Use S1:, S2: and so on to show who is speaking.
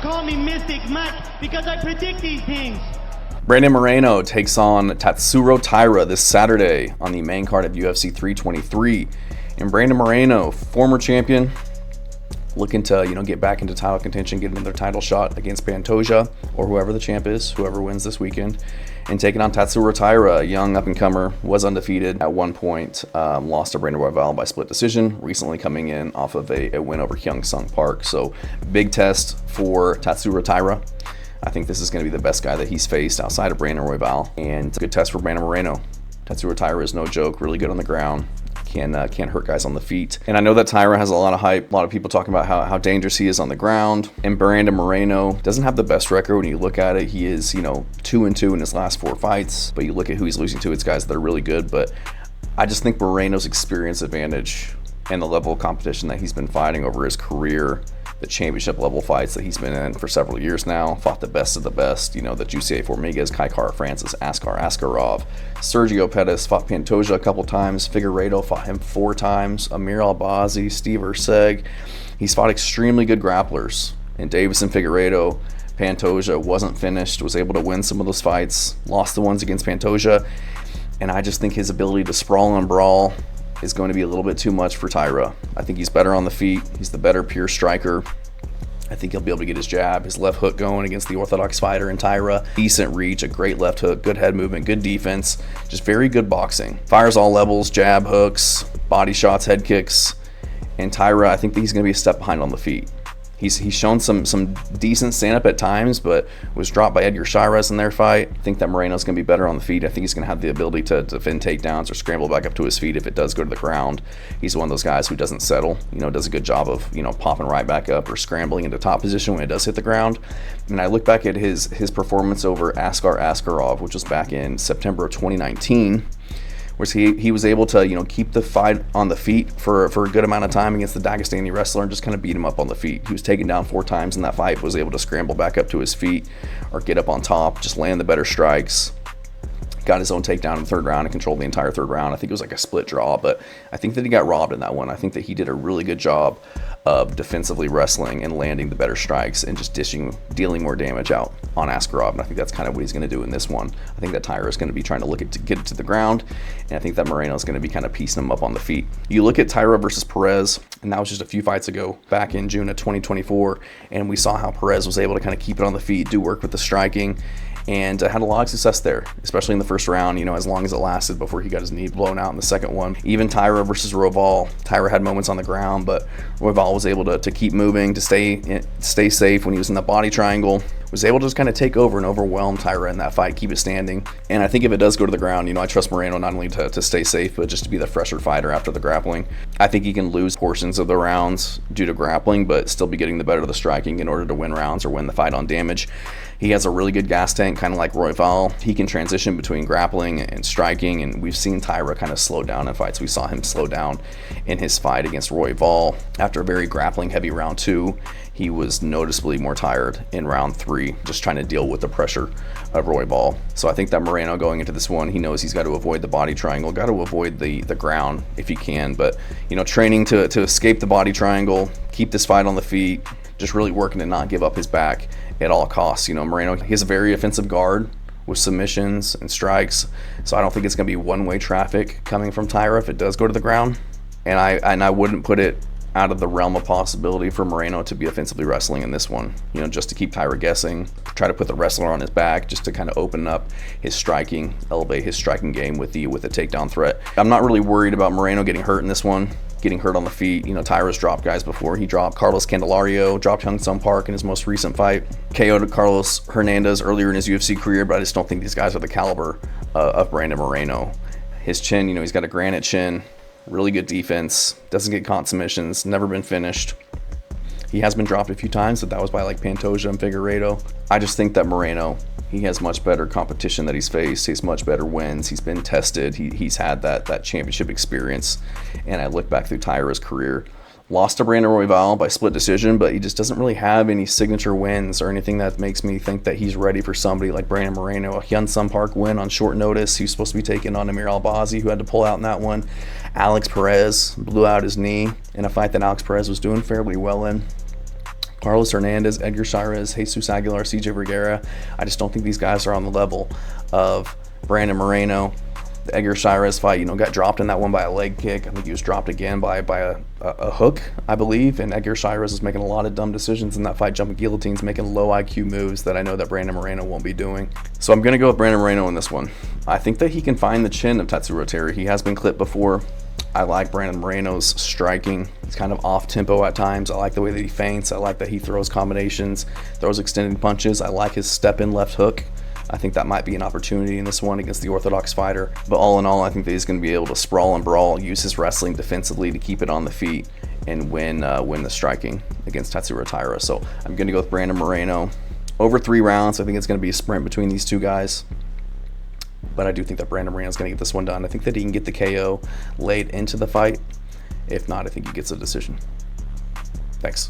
S1: call me Mystic Mike because I predict these things.
S2: Brandon Moreno takes on Tatsuro Taira this Saturday on the main card of UFC 323. And Brandon Moreno, former champion, looking to get back into title contention, get another title shot against Pantoja or whoever the champ is, whoever wins this weekend, and taking on Tatsuro Taira, a young up-and-comer, was undefeated at one point, lost to Brandon Royval by split decision, recently coming in off of a win over Hyung Sung Park. So big test for Tatsuro Taira. I think this is going to be the best guy that he's faced outside of Brandon Royval, and good test for Brandon Moreno. Tatsuro Taira is no joke, really good on the ground. Can't hurt guys on the feet. And I know that Taira has a lot of hype, a lot of people talking about how dangerous he is on the ground. And Brandon Moreno doesn't have the best record when you look at it. He is, 2-2 in his last 4 fights. But you look at who he's losing to, it's guys that are really good. But I just think Moreno's experience advantage and the level of competition that he's been fighting over his career, the championship level fights that he's been in for several years now, fought the best of the best, the Jussier Formigas, Kai Kara Francis, Askar Askarov, Sergio Pettis fought Pantoja a couple times, Figueiredo fought him 4 times, Amir Albazi, Steve Erceg. He's fought extremely good grapplers, and Davis and Figueiredo. Pantoja wasn't finished, was able to win some of those fights, lost the ones against Pantoja, and I just think his ability to sprawl and brawl is going to be a little bit too much for Taira. I think he's better on the feet. He's the better pure striker. I think he'll be able to get his jab, his left hook going against the orthodox fighter in Taira. Decent reach, a great left hook, good head movement, good defense, just very good boxing. Fires all levels, jab, hooks, body shots, head kicks. And Taira, I think he's going to be a step behind on the feet. He's shown some decent stand-up at times, but was dropped by Edgar Chairez in their fight. I think that Moreno's going to be better on the feet. I think he's going to have the ability to defend takedowns or scramble back up to his feet if it does go to the ground. He's one of those guys who doesn't settle, does a good job of, popping right back up or scrambling into top position when it does hit the ground. And I look back at his performance over Askar Askarov, which was back in September of 2019, where he was able to keep the fight on the feet for a good amount of time against the Dagestani wrestler and just kind of beat him up on the feet. He was taken down 4 times in that fight, was able to scramble back up to his feet or get up on top, just land the better strikes. Got his own takedown in the 3rd round and controlled the entire 3rd round. I think it was like a split draw, but I think that he got robbed in that one. I think that he did a really good job of defensively wrestling and landing the better strikes and just dealing more damage out on Askarov. And I think that's kind of what he's going to do in this one. I think that Taira is going to be trying to get it to the ground, and I think that Moreno is going to be kind of piecing him up on the feet. You look at Taira versus Perez, and that was just a few fights ago, back in June of 2024, and we saw how Perez was able to kind of keep it on the feet, do work with the striking, and had a lot of success there, especially in the 1st round, as long as it lasted before he got his knee blown out in the 2nd one. Even Taira versus Royval, Taira had moments on the ground, but Royval was able to keep moving, to stay safe when he was in the body triangle, was able to just kind of take over and overwhelm Taira in that fight, keep it standing. And I think if it does go to the ground, I trust Moreno not only to stay safe, but just to be the fresher fighter after the grappling. I think he can lose portions of the rounds due to grappling, but still be getting the better of the striking in order to win rounds or win the fight on damage. He has a really good gas tank, kind of like Royval. He can transition between grappling and striking, and we've seen Taira kind of slow down in fights. We saw him slow down in his fight against Royval. After a very grappling-heavy round 2, he was noticeably more tired in round 3, just trying to deal with the pressure of Royval. So I think that Moreno going into this one, he knows he's got to avoid the body triangle, got to avoid the ground if he can, but training to escape the body triangle, keep this fight on the feet, just really working to not give up his back at all costs. Moreno, he has a very offensive guard with submissions and strikes, so I don't think it's going to be one-way traffic coming from Taira if it does go to the ground. And I wouldn't put it out of the realm of possibility for Moreno to be offensively wrestling in this one, just to keep Taira guessing, try to put the wrestler on his back just to kind of open up his striking, elevate his striking game with the takedown threat. I'm not really worried about Moreno getting hurt in this one, getting hurt on the feet. Taira's dropped guys before. He dropped Carlos Candelario, dropped Hyung Sung Park in his most recent fight, KO'd Carlos Hernandez earlier in his UFC career, but I just don't think these guys are the caliber of Brandon Moreno. His chin, he's got a granite chin, really good defense, doesn't get caught submissions, never been finished. He has been dropped a few times, but that was by like Pantoja and Figueiredo. I just think that Moreno, he has much better competition that he's faced. He has much better wins. He's been tested. He's had that championship experience. And I look back through Taira's career. Lost to Brandon Royval by split decision, but he just doesn't really have any signature wins or anything that makes me think that he's ready for somebody like Brandon Moreno. A Hyun Sung Park win on short notice. He was supposed to be taking on Amir Albazi, who had to pull out in that one. Alex Perez blew out his knee in a fight that Alex Perez was doing fairly well in. Carlos Hernandez, Edgar Chairez, Jesus Aguilar, CJ Vergara. I just don't think these guys are on the level of Brandon Moreno. The Edgar Chairez fight, got dropped in that one by a leg kick. I think he was dropped again by a hook, I believe. And Edgar Chairez was making a lot of dumb decisions in that fight, jumping guillotines, making low IQ moves that I know that Brandon Moreno won't be doing. So I'm going to go with Brandon Moreno in this one. I think that he can find the chin of Tatsuro Taira. He has been clipped before. I like Brandon Moreno's striking. He's kind of off tempo at times. I like the way that he feints. I like that he throws combinations, throws extended punches. I like his step in left hook. I think that might be an opportunity in this one against the orthodox fighter. But all in all, I think that he's going to be able to sprawl and brawl, use his wrestling defensively to keep it on the feet, and win the striking against Tatsuro Taira. So I'm going to go with Brandon Moreno. Over 3 rounds, I think it's going to be a sprint between these two guys. But I do think that Brandon Moreno is going to get this one done. I think that he can get the KO late into the fight. If not, I think he gets a decision. Thanks.